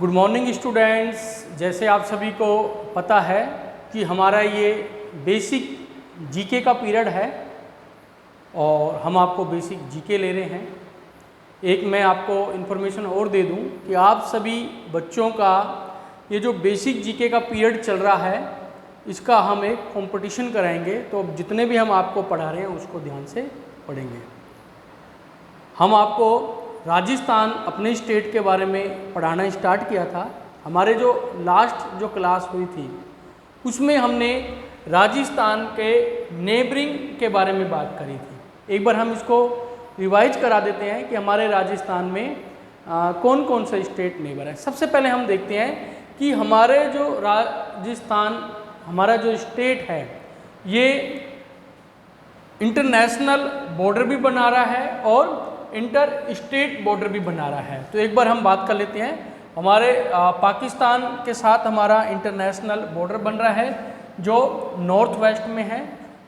Good morning students. जैसे आप सभी को पता है कि हमारा ये बेसिक जीके का पीरियड है और हम आपको बेसिक जीके ले रहे हैं। एक मैं आपको इन्फॉर्मेशन और दे दूं कि आप सभी बच्चों का ये जो बेसिक जीके का पीरियड चल रहा है इसका हम एक कंपटीशन कराएंगे। तो अब जितने भी हम आपको पढ़ा रहे हैं उसको ध्यान से पढ़ेंगे। हम आपको राजस्थान अपने स्टेट के बारे में पढ़ाना स्टार्ट किया था। हमारे जो लास्ट जो क्लास हुई थी उसमें हमने राजस्थान के नेबरिंग के बारे में बात करी थी। एक बार हम इसको रिवाइज करा देते हैं कि हमारे राजस्थान में कौन कौन से स्टेट नेबर है। सबसे पहले हम देखते हैं कि हमारे जो राजस्थान हमारा जो स्टेट है ये इंटरनेशनल बॉर्डर भी बना रहा है और इंटर स्टेट बॉर्डर भी बना रहा है। तो एक बार हम बात कर लेते हैं। हमारे पाकिस्तान के साथ हमारा इंटरनेशनल बॉर्डर बन रहा है जो नॉर्थ वेस्ट में है।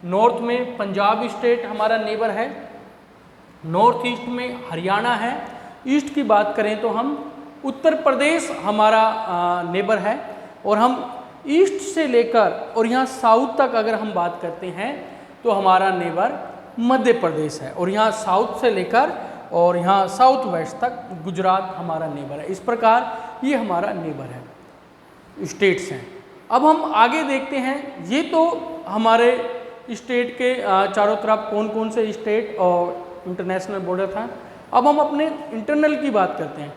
नॉर्थ में पंजाब स्टेट हमारा नेबर है, नॉर्थ ईस्ट में हरियाणा है, ईस्ट की बात करें तो हम उत्तर प्रदेश हमारा नेबर है। और हम ईस्ट से लेकर और यहाँ साउथ तक अगर हम बात करते हैं तो हमारा नेबर मध्य प्रदेश है। और यहाँ साउथ से लेकर और यहाँ साउथ वेस्ट तक गुजरात हमारा नेबर है। इस प्रकार ये हमारा नेबर है, स्टेट्स हैं। अब हम आगे देखते हैं। ये तो हमारे स्टेट के चारों तरफ कौन कौन से स्टेट और इंटरनेशनल बॉर्डर था। अब हम अपने इंटरनल की बात करते हैं।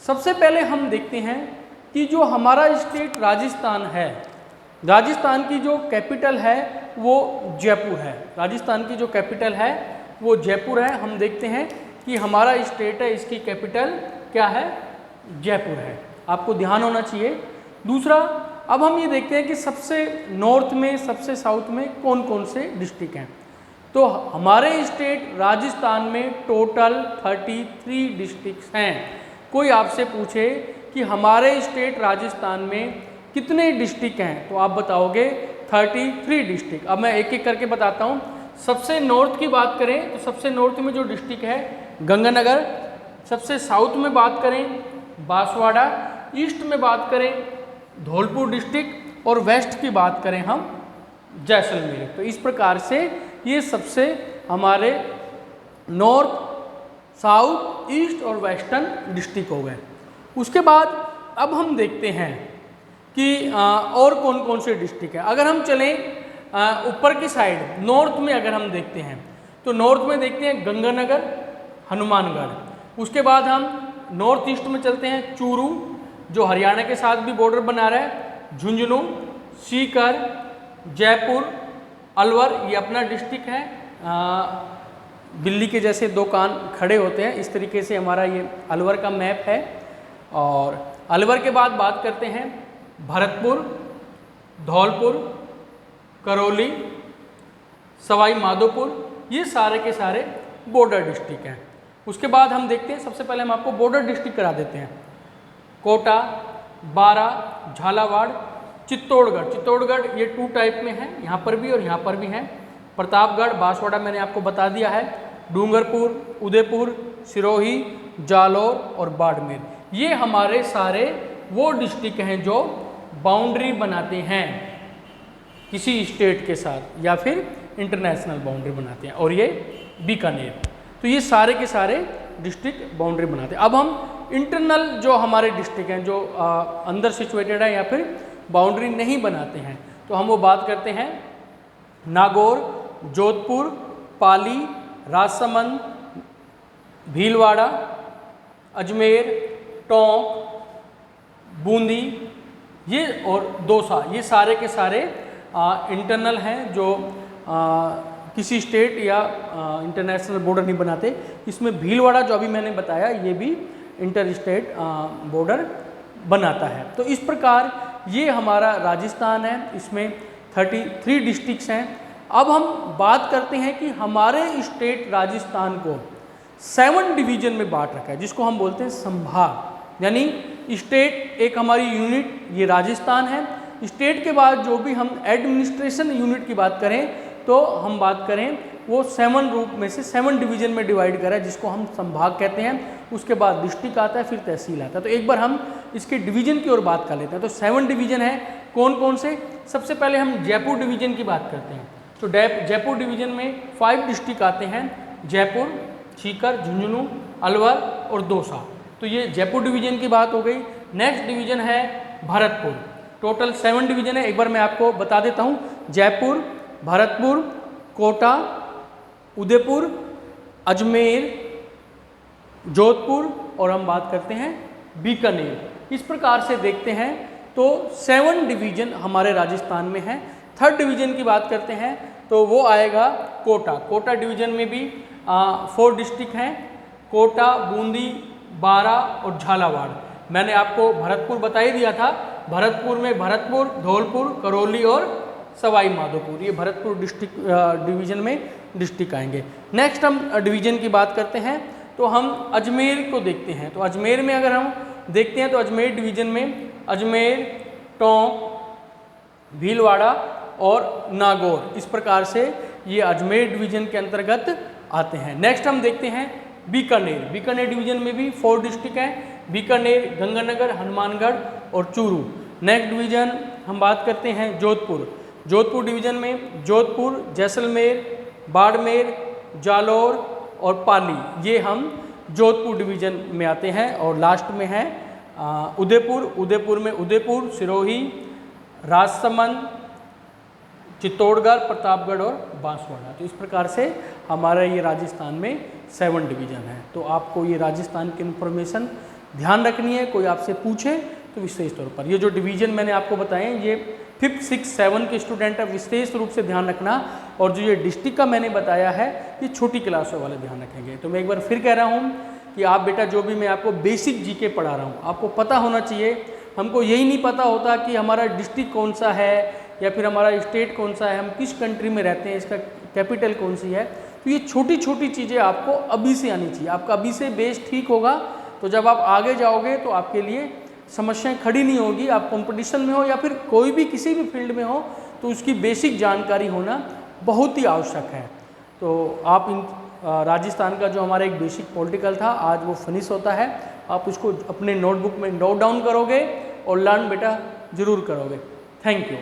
सबसे पहले हम देखते हैं कि जो हमारा स्टेट राजस्थान है, राजस्थान की जो कैपिटल है वो जयपुर है। राजस्थान की जो कैपिटल है वो जयपुर है। हम देखते हैं कि हमारा स्टेट है, इसकी कैपिटल क्या है, जयपुर है। आपको ध्यान होना चाहिए। दूसरा, अब हम ये देखते हैं कि सबसे नॉर्थ में सबसे साउथ में कौन कौन से डिस्ट्रिक्ट हैं। तो हमारे स्टेट राजस्थान में टोटल 33 डिस्ट्रिक्ट्स हैं। कोई आपसे पूछे कि हमारे स्टेट राजस्थान में कितने डिस्ट्रिक्ट हैं तो आप बताओगे 33 डिस्ट्रिक्ट। अब मैं एक एक करके बताता हूँ। सबसे नॉर्थ की बात करें तो सबसे नॉर्थ में जो डिस्ट्रिक्ट है गंगानगर। सबसे साउथ में बात करें बांसवाड़ा, ईस्ट में बात करें धौलपुर डिस्ट्रिक्ट और वेस्ट की बात करें हम जैसलमेर। तो इस प्रकार से ये सबसे हमारे नॉर्थ, साउथ, ईस्ट और वेस्टर्न डिस्ट्रिक्ट हो गए। उसके बाद अब हम देखते हैं कि और कौन कौन से डिस्ट्रिक्ट हैं। अगर हम चलें ऊपर की साइड नॉर्थ में अगर हम देखते हैं तो नॉर्थ में देखते हैं गंगानगर, हनुमानगढ़। उसके बाद हम नॉर्थ ईस्ट में चलते हैं चूरू जो हरियाणा के साथ भी बॉर्डर बना रहा है, झुंझुनू, सीकर, जयपुर, अलवर ये अपना डिस्ट्रिक्ट है। दिल्ली के जैसे दो कान खड़े होते हैं इस तरीके से हमारा ये अलवर का मैप है। और अलवर के बाद बात करते हैं भरतपुर, धौलपुर, करौली, सवाई माधोपुर, ये सारे के सारे बॉर्डर डिस्ट्रिक्ट हैं। उसके बाद हम देखते हैं, सबसे पहले हम आपको बॉर्डर डिस्ट्रिक्ट करा देते हैं। कोटा, बारा, झालावाड़, चित्तौड़गढ़। चित्तौड़गढ़ ये 2 टाइप में है, यहाँ पर भी और यहाँ पर भी है। प्रतापगढ़, बांसवाड़ा मैंने आपको बता दिया है। डूंगरपुर, उदयपुर, सिरोही, जालौर और बाड़मेर ये हमारे सारे वो डिस्ट्रिक्ट हैं जो बाउंड्री बनाते हैं किसी स्टेट के साथ या फिर इंटरनेशनल बाउंड्री बनाते हैं। और ये बीकानेर, तो ये सारे के सारे डिस्ट्रिक्ट बाउंड्री बनाते हैं। अब हम इंटरनल जो हमारे डिस्ट्रिक्ट हैं जो अंदर सिचुएटेड है या फिर बाउंड्री नहीं बनाते हैं तो हम वो बात करते हैं नागौर, जोधपुर, पाली, राजसमंद, भीलवाड़ा, अजमेर, टोंक, बूंदी ये और दौसा ये सारे के सारे इंटरनल हैं जो किसी स्टेट या इंटरनेशनल बॉर्डर नहीं बनाते। इसमें भीलवाड़ा जो अभी मैंने बताया ये भी इंटर स्टेट बॉर्डर बनाता है। तो इस प्रकार ये हमारा राजस्थान है, इसमें 33 डिस्ट्रिक्ट्स हैं। अब हम बात करते हैं कि हमारे स्टेट राजस्थान को 7 डिवीजन में बांट रखा है जिसको हम बोलते हैं संभाग। यानी स्टेट एक हमारी यूनिट ये राजस्थान है। स्टेट के बाद जो भी हम एडमिनिस्ट्रेशन यूनिट की बात करें तो हम बात करें वो 7 रूप में से 7 डिवीजन में डिवाइड करा है, जिसको हम संभाग कहते हैं। उसके बाद डिस्ट्रिक्ट आता है, फिर तहसील आता है। तो एक बार हम इसके डिवीजन की ओर बात कर लेते हैं। तो 7 डिवीजन है, कौन कौन से? सबसे पहले हम जयपुर डिवीजन की बात करते हैं। तो जयपुर डिवीजन में 5 डिस्ट्रिक्ट आते हैं, जयपुर, सीकर, झुंझुनू, अलवर और दौसा। तो ये जयपुर डिवीजन की बात हो गई। नेक्स्ट डिवीजन है भरतपुर। टोटल 7 डिवीजन है, एक बार मैं आपको बता देता हूँ। जयपुर, भरतपुर, कोटा, उदयपुर, अजमेर, जोधपुर और हम बात करते हैं बीकानेर। इस प्रकार से देखते हैं तो 7 डिवीजन हमारे राजस्थान में है। 3rd डिवीजन की बात करते हैं तो वो आएगा कोटा। कोटा डिवीजन में भी 4 डिस्ट्रिक्ट हैं, कोटा, बूंदी, बारा और झालावाड़। मैंने आपको भरतपुर बता ही दिया था। भरतपुर में भरतपुर, धौलपुर, करौली और सवाई माधोपुर, ये भरतपुर डिस्ट्रिक्ट डिवीजन में डिस्ट्रिक्ट आएंगे। नेक्स्ट हम डिवीजन की बात करते हैं तो हम अजमेर को देखते हैं। तो अजमेर में अगर हम देखते हैं तो अजमेर डिवीजन में अजमेर, टोंक, भीलवाड़ा और नागौर, इस प्रकार से ये अजमेर डिवीजन के अंतर्गत आते हैं। नेक्स्ट हम देखते हैं बीकानेर। बीकानेर डिवीजन में भी 4 डिस्ट्रिक्ट हैं, बीकानेर, गंगानगर, हनुमानगढ़ और चूरू। नेक्स्ट डिवीजन हम बात करते हैं जोधपुर। जोधपुर डिवीजन में जोधपुर, जैसलमेर, बाड़मेर, जालौर और पाली, ये हम जोधपुर डिवीजन में आते हैं। और लास्ट में है उदयपुर। उदयपुर में उदयपुर, सिरोही, राजसमंद, चित्तौड़गढ़, प्रतापगढ़ और बांसवाड़ा। तो इस प्रकार से हमारा ये राजस्थान में 7 डिवीजन है। तो आपको ये राजस्थान की इन्फॉर्मेशन ध्यान रखनी है। कोई आपसे पूछे तो विशेष तौर पर ये जो डिवीजन मैंने आपको बताए ये 5th, 6th, 7 के स्टूडेंट है, विशेष रूप से ध्यान रखना। और जो ये डिस्ट्रिक्ट का मैंने बताया है ये छोटी क्लासों वाले ध्यान रखेंगे। तो मैं एक बार फिर कह रहा हूँ कि आप बेटा जो भी मैं आपको बेसिक जीके पढ़ा रहा हूँ आपको पता होना चाहिए। हमको यही नहीं पता होता कि हमारा डिस्ट्रिक्ट कौन सा है या फिर हमारा स्टेट कौन सा है, हम किस कंट्री में रहते हैं, इसका कैपिटल कौन सी है। तो ये छोटी छोटी चीज़ें आपको अभी से आनी चाहिए। आपका अभी से बेस ठीक होगा तो जब आप आगे जाओगे तो आपके लिए समस्याएं खड़ी नहीं होगी। आप कंपटीशन में हो या फिर कोई भी किसी भी फील्ड में हो तो उसकी बेसिक जानकारी होना बहुत ही आवश्यक है। तो आप इन राजस्थान का जो हमारा एक बेसिक पॉलिटिकल था आज वो फिनिश होता है। आप उसको अपने नोटबुक में नोट डाउन करोगे और लर्न बेटा ज़रूर करोगे। Thank you.